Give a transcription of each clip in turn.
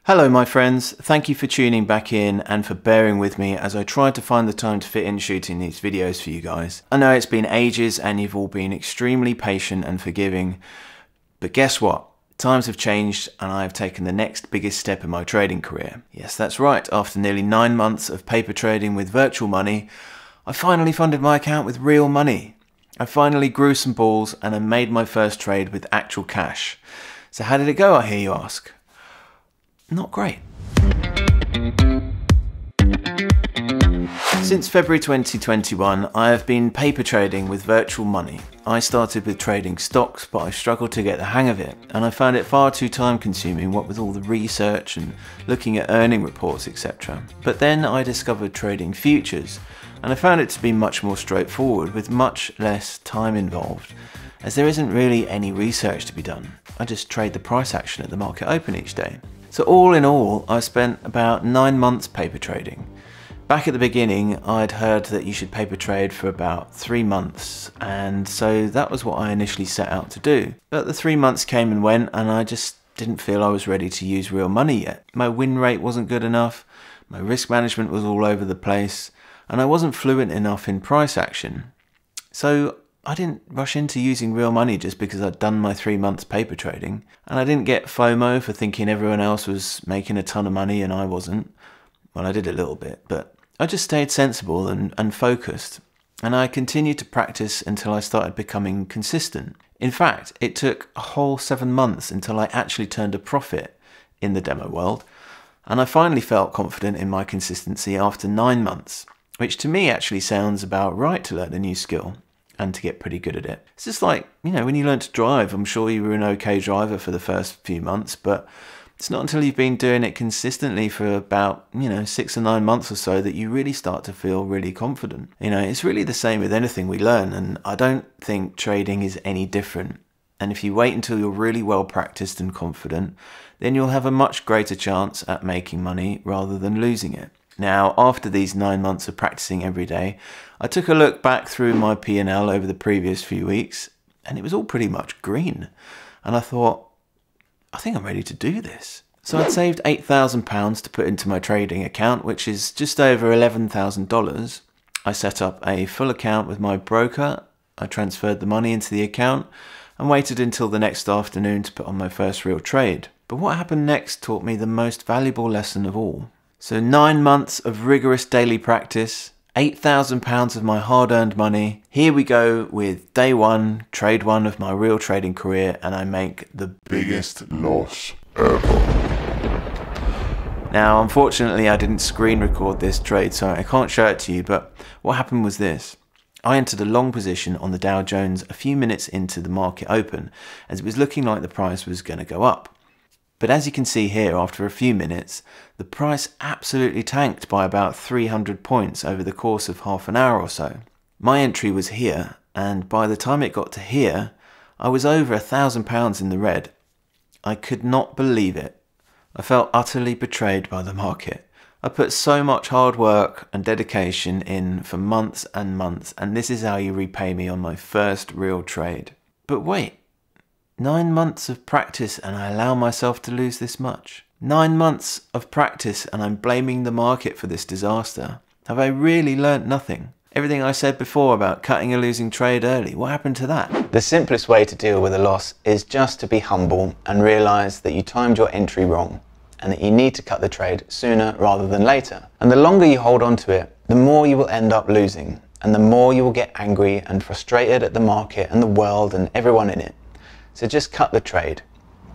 Hello my friends, thank you for tuning back in and for bearing with me as I tried to find the time to fit in shooting these videos for you guys. I know it's been ages and you've all been extremely patient and forgiving, but guess what? Times have changed and I have taken the next biggest step in my trading career. Yes, that's right, after nearly 9 months of paper trading with virtual money, I finally funded my account with real money. I finally grew some balls and I made my first trade with actual cash. So how did it go, I hear you ask? Not great. Since February 2021, I have been paper trading with virtual money. I started with trading stocks, but I struggled to get the hang of it, and I found it far too time consuming, what with all the research and looking at earning reports, etc. But then I discovered trading futures, and I found it to be much more straightforward with much less time involved, as there isn't really any research to be done. I just trade the price action at the market open each day. So all in all, I spent about 9 months paper trading. Back at the beginning, I'd heard that you should paper trade for about 3 months, and so that was what I initially set out to do. But the 3 months came and went, and I just didn't feel I was ready to use real money yet. My win rate wasn't good enough, my risk management was all over the place, and I wasn't fluent enough in price action. So I didn't rush into using real money just because I'd done my 3 months paper trading, and I didn't get FOMO for thinking everyone else was making a ton of money and I wasn't. Well, I did a little bit, but I just stayed sensible and focused, and I continued to practice until I started becoming consistent. In fact, it took a whole 7 months until I actually turned a profit in the demo world, and I finally felt confident in my consistency after 9 months, which to me actually sounds about right to learn a new skill and to get pretty good at it. It's just like, when you learn to drive, I'm sure you were an okay driver for the first few months, but it's not until you've been doing it consistently for about, 6 or 9 months or so that you really start to feel really confident. It's really the same with anything we learn, and I don't think trading is any different. And if you wait until you're really well practiced and confident, then you'll have a much greater chance at making money rather than losing it. Now, after these 9 months of practicing every day, I took a look back through my P&L over the previous few weeks, and it was all pretty much green. And I thought, I think I'm ready to do this. So I'd saved £8,000 to put into my trading account, which is just over $11,000. I set up a full account with my broker. I transferred the money into the account and waited until the next afternoon to put on my first real trade. But what happened next taught me the most valuable lesson of all. So 9 months of rigorous daily practice, £8,000 of my hard-earned money. Here we go with day one, trade one of my real trading career, and I make the biggest loss ever. Now, unfortunately, I didn't screen record this trade, so I can't show it to you, but what happened was this. I entered a long position on the Dow Jones a few minutes into the market open, as it was looking like the price was going to go up. But as you can see here, after a few minutes, the price absolutely tanked by about 300 points over the course of half an hour or so. My entry was here, and by the time it got to here, I was over £1,000 in the red. I could not believe it. I felt utterly betrayed by the market. I put so much hard work and dedication in for months and months, and this is how you repay me on my first real trade. But wait. 9 months of practice and I allow myself to lose this much? 9 months of practice and I'm blaming the market for this disaster? Have I really learnt nothing? Everything I said before about cutting a losing trade early, what happened to that? The simplest way to deal with a loss is just to be humble and realise that you timed your entry wrong and that you need to cut the trade sooner rather than later. And the longer you hold on to it, the more you will end up losing, and the more you will get angry and frustrated at the market and the world and everyone in it. So just cut the trade,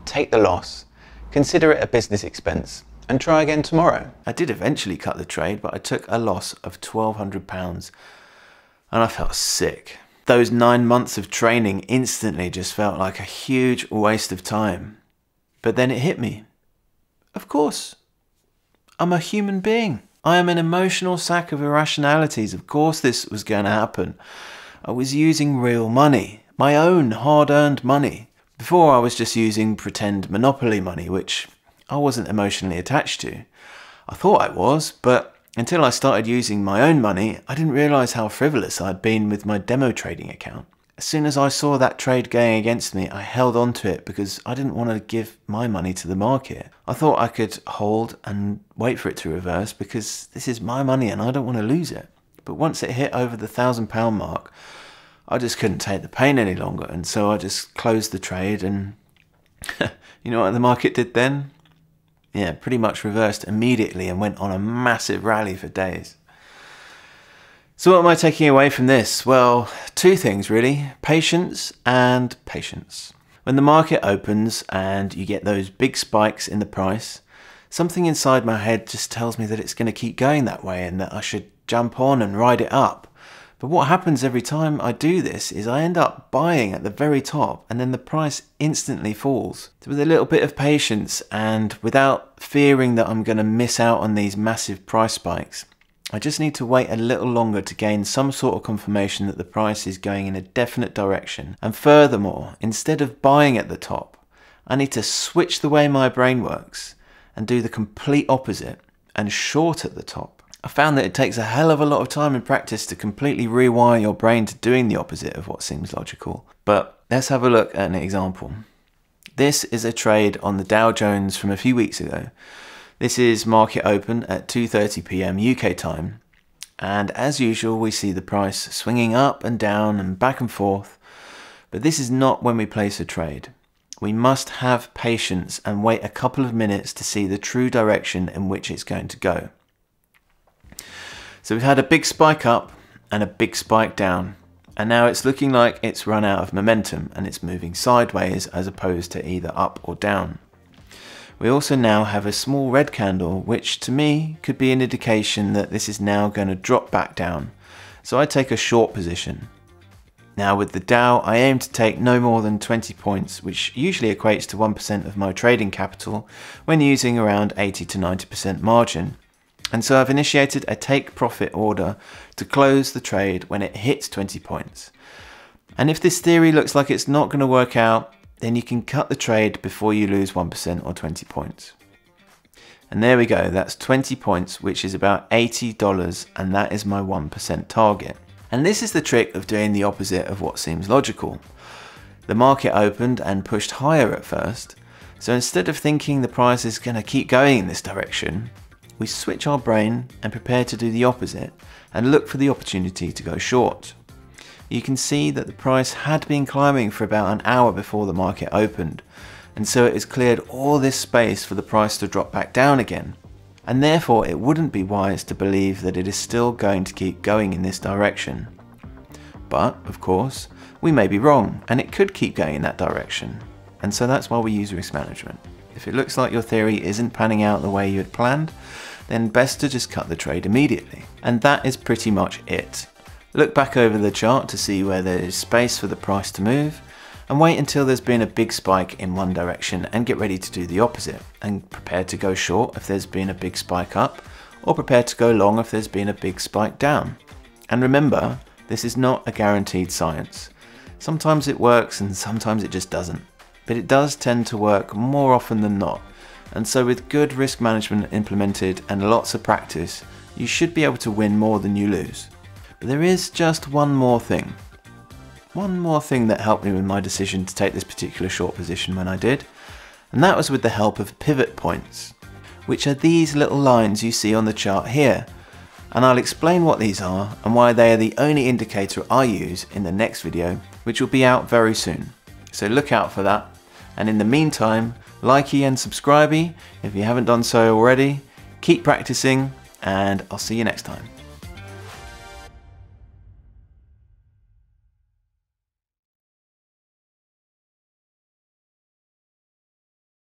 take the loss, consider it a business expense, and try again tomorrow. I did eventually cut the trade, but I took a loss of £1,200 and I felt sick. Those 9 months of training instantly just felt like a huge waste of time. But then it hit me. Of course, I'm a human being. I am an emotional sack of irrationalities. Of course this was going to happen. I was using real money, my own hard-earned money. Before I was just using pretend Monopoly money, which I wasn't emotionally attached to. I thought I was, but until I started using my own money, I didn't realise how frivolous I'd been with my demo trading account. As soon as I saw that trade going against me, I held on to it because I didn't want to give my money to the market. I thought I could hold and wait for it to reverse because this is my money and I don't want to lose it. But once it hit over the £1,000 mark, I just couldn't take the pain any longer, and so I just closed the trade. And you know what the market did then? Yeah, pretty much reversed immediately and went on a massive rally for days. So what am I taking away from this? Well, two things really: patience and patience. When the market opens and you get those big spikes in the price, something inside my head just tells me that it's going to keep going that way and that I should jump on and ride it up. But what happens every time I do this is I end up buying at the very top and then the price instantly falls. So with a little bit of patience and without fearing that I'm going to miss out on these massive price spikes, I just need to wait a little longer to gain some sort of confirmation that the price is going in a definite direction. And furthermore, instead of buying at the top, I need to switch the way my brain works and do the complete opposite and short at the top. I found that it takes a hell of a lot of time in practice to completely rewire your brain to doing the opposite of what seems logical. But let's have a look at an example. This is a trade on the Dow Jones from a few weeks ago. This is market open at 2:30 p.m. UK time, and as usual we see the price swinging up and down and back and forth, but this is not when we place a trade. We must have patience and wait a couple of minutes to see the true direction in which it's going to go. So we've had a big spike up and a big spike down, and now it's looking like it's run out of momentum and it's moving sideways as opposed to either up or down. We also now have a small red candle, which to me could be an indication that this is now going to drop back down. So I take a short position. Now with the Dow, I aim to take no more than 20 points, which usually equates to 1% of my trading capital when using around 80 to 90% margin. And so I've initiated a take profit order to close the trade when it hits 20 points. And if this theory looks like it's not going to work out, then you can cut the trade before you lose 1% or 20 points. And there we go, that's 20 points, which is about $80, and that is my 1% target. And this is the trick of doing the opposite of what seems logical. The market opened and pushed higher at first, so instead of thinking the price is going to keep going in this direction, we switch our brain and prepare to do the opposite and look for the opportunity to go short. You can see that the price had been climbing for about an hour before the market opened, and so it has cleared all this space for the price to drop back down again, and therefore it wouldn't be wise to believe that it is still going to keep going in this direction. But, of course, we may be wrong, and it could keep going in that direction, and so that's why we use risk management. If it looks like your theory isn't panning out the way you had planned, then best to just cut the trade immediately. And that is pretty much it. Look back over the chart to see where there is space for the price to move, and wait until there's been a big spike in one direction and get ready to do the opposite, and prepare to go short if there's been a big spike up, or prepare to go long if there's been a big spike down. And remember, this is not a guaranteed science. Sometimes it works and sometimes it just doesn't, but it does tend to work more often than not, and so with good risk management implemented and lots of practice, you should be able to win more than you lose. But there is just one more thing that helped me with my decision to take this particular short position when I did, and that was with the help of pivot points, which are these little lines you see on the chart here, and I'll explain what these are and why they are the only indicator I use in the next video, which will be out very soon. So look out for that, and in the meantime, likey and subscribey if you haven't done so already, keep practicing, and I'll see you next time.